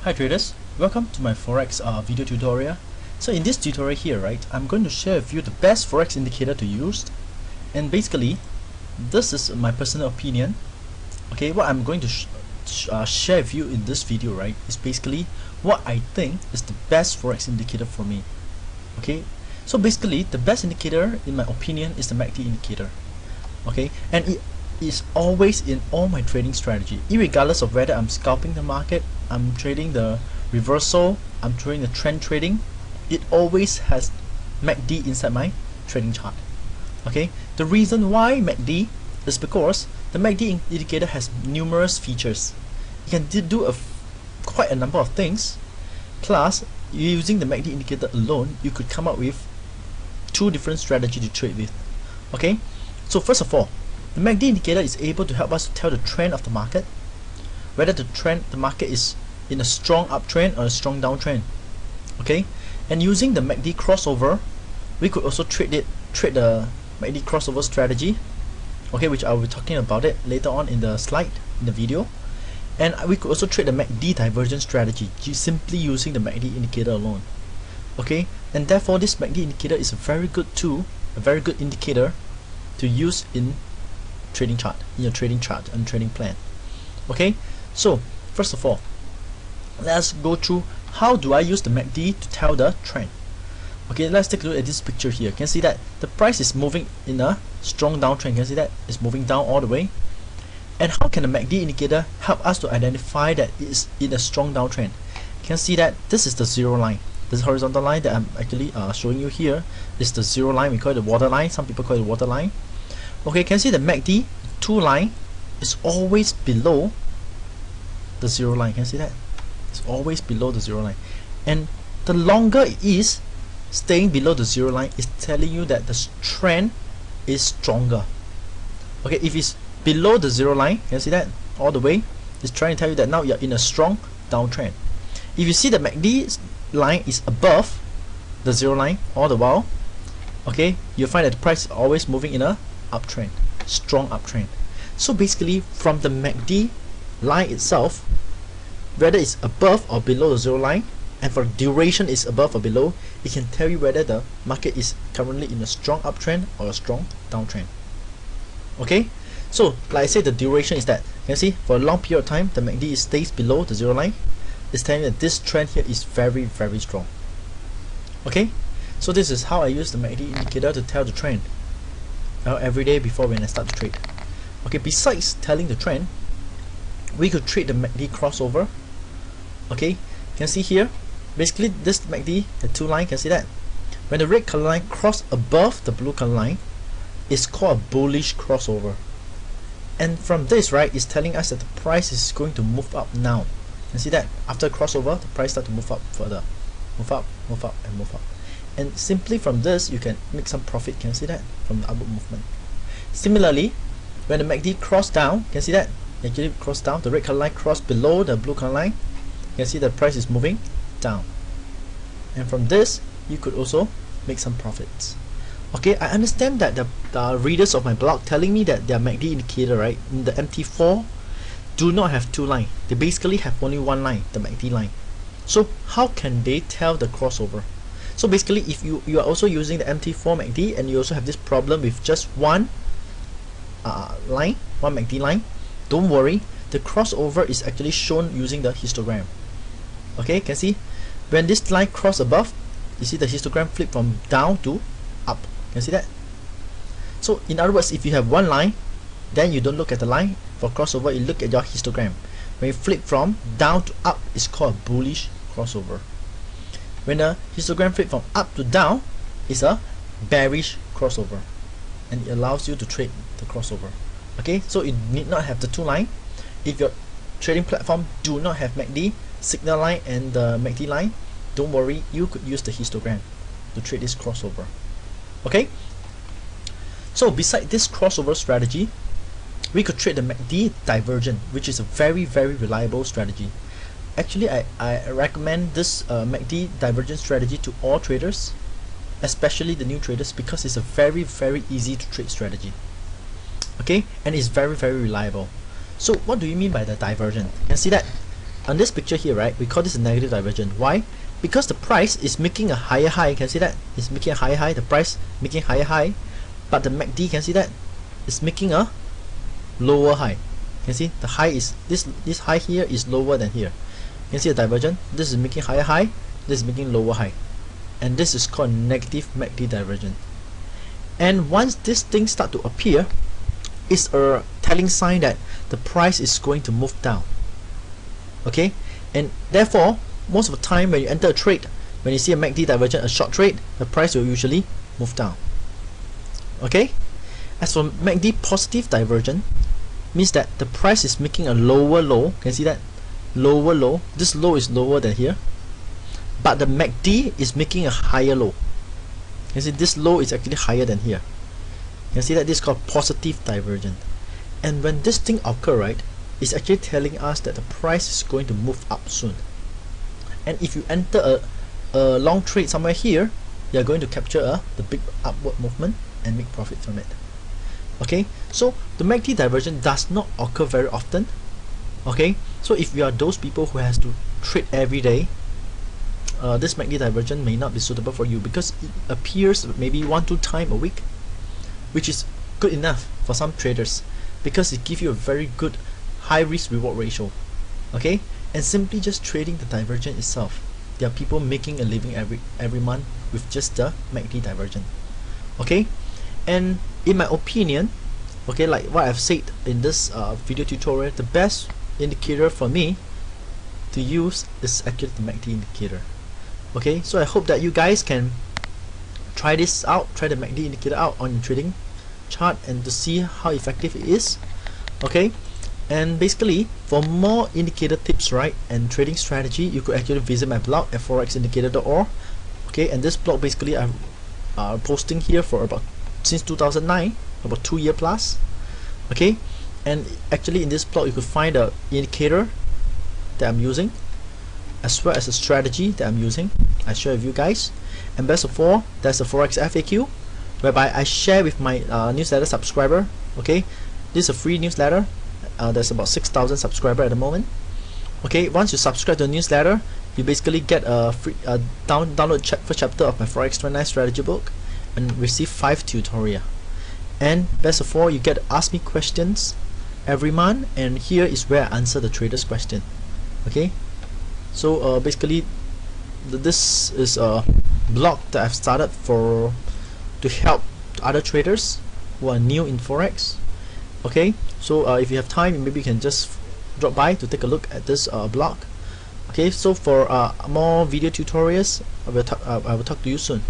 Hi traders, welcome to my Forex video tutorial. So in this tutorial here, right, I'm going to share with you the best Forex indicator to use. And basically, this is my personal opinion. Okay, what I'm going to share with you in this video, right, is basically what I think is the best Forex indicator for me. Okay, so basically the best indicator in my opinion is the MACD indicator. Okay, and it is always in all my trading strategy, irregardless of whether I'm scalping the market, I'm trading the reversal, I'm trading the trend trading, it always has MACD inside my trading chart. Okay, the reason why MACD is because the MACD indicator has numerous features. You can do quite a number of things, plus using the MACD indicator alone you could come up with two different strategies to trade with. Okay, so first of all, the MACD indicator is able to help us to tell the trend of the market, whether the market is in a strong uptrend or a strong downtrend. Okay, and using the MACD crossover, we could also trade the MACD crossover strategy. Okay, which I will be talking about it later on in the slide in the video. And we could also trade the MACD divergence strategy simply using the MACD indicator alone. Okay, and therefore this MACD indicator is a very good tool, a very good indicator to use in trading chart, in your trading chart and trading plan. Okay, so first of all, let's go through how do I use the MACD to tell the trend. Okay, let's take a look at this picture here. You can see that the price is moving in a strong downtrend. You can see that it's moving down all the way. And how can the MACD indicator help us to identify that it is in a strong downtrend? You can see that this is the zero line. This horizontal line that I'm actually showing you here is the zero line. We call it the water line. Some people call it the water line. Okay, you can see the MACD two line is always below the zero line. Can you see that? It's always below the zero line. And the longer it is staying below the zero line is telling you that the trend is stronger. Okay, if it's below the zero line, can you see that? All the way, it's trying to tell you that now you're in a strong downtrend. If you see the MACD line is above the zero line all the while, okay, you'll find that the price is always moving in a uptrend, strong uptrend. So basically, from the MACD line itself, whether it's above or below the zero line, and for duration is above or below, it can tell you whether the market is currently in a strong uptrend or a strong downtrend. Okay, so like I said, the duration is that, you can see for a long period of time the MACD stays below the zero line. It's telling you that this trend here is very, very strong. Okay, so this is how I use the MACD indicator to tell the trend every day before when I start to trade. Okay, besides telling the trend, we could trade the MACD crossover. Okay, you can see here, basically this MACD, the two line, can see that when the red color line cross above the blue color line, it's called a bullish crossover. And from this, right, it's telling us that the price is going to move up now. You can see that after crossover, the price start to move up further, move up, and move up. And simply from this, you can make some profit. Can you see that from the upward movement? Similarly, when the MACD cross down, can you see that actually cross down, the red color line cross below the blue color line. You can see the price is moving down, and from this you could also make some profits. Okay, I understand that the readers of my blog telling me that their MACD indicator, right, in the MT4 do not have two lines. They basically have only one line, the MACD line. So how can they tell the crossover? So basically, if you are also using the MT4 MACD and you also have this problem with just one line, one MACD line, don't worry, the crossover is actually shown using the histogram. Okay, can see when this line cross above, you see the histogram flip from down to up. Can you see that? So in other words, if you have one line, then you don't look at the line for crossover, you look at your histogram. When you flip from down to up, it's called a bullish crossover. When the histogram flip from up to down, it's a bearish crossover, and it allows you to trade the crossover. Okay, so you need not have the two line. If your trading platform do not have MACD signal line and the MACD line, don't worry, you could use the histogram to trade this crossover. Okay, so beside this crossover strategy, we could trade the MACD divergent, which is a very, very reliable strategy. Actually, I recommend this MACD divergent strategy to all traders, especially the new traders, because it's a very, very easy to trade strategy. Okay, and it's very, very reliable. So what do you mean by the divergent? You can see that on this picture here, right, we call this a negative divergence. Why? Because the price is making a higher high. Can you see that? It's making a higher high. The price making higher high, but the MACD, can you see that? It's making a lower high. Can you see the high is this high here is lower than here. You can see the divergence. This is making higher high. This is making lower high, and this is called negative MACD divergence. And once this thing start to appear, it's a telling sign that the price is going to move down. Okay, and therefore most of the time when you enter a trade, when you see a MACD divergence, a short trade, the price will usually move down. Okay, as for MACD positive divergence, means that the price is making a lower low. Can you see that? Lower low. This low is lower than here, but the MACD is making a higher low. You see this low is actually higher than here. You see that this is called positive divergence. And when this thing occur, right, it's actually telling us that the price is going to move up soon. And if you enter a long trade somewhere here, you are going to capture the big upward movement and make profit from it. Okay, so the MACD divergence does not occur very often. Okay, so if you are those people who has to trade every day, this MACD divergence may not be suitable for you, because it appears maybe 1-2 times a week, which is good enough for some traders, because it gives you a very good high risk reward ratio. Okay, and simply just trading the divergence itself, there are people making a living every month with just the MACD divergence. Okay, and in my opinion, okay, like what I've said in this video tutorial, the best indicator for me to use is actually the MACD indicator. Okay, so I hope that you guys can try this out, try the MACD indicator out on your trading chart, and to see how effective it is. Okay, and basically for more indicator tips, right, and trading strategy, you could actually visit my blog at forexindicator.org. okay, and this blog basically I'm posting here for about since 2009, about 2 years plus. Okay, and actually in this blog you could find the indicator that I'm using, as well as a strategy that I'm using. I share with you guys, and best of all, there's a Forex FAQ whereby I share with my newsletter subscriber. Okay, this is a free newsletter. There's about 6,000 subscribers at the moment. Okay, once you subscribe to the newsletter, you basically get a free download first chapter of my Forex 29 strategy book and receive 5 tutorials. And best of all, you get to ask me questions every month, and here is where I answer the traders' question. Okay, so basically this is a blog that I've started to help other traders who are new in Forex. Okay, so if you have time, maybe you can just drop by to take a look at this blog. Okay, so for more video tutorials, I will talk to you soon.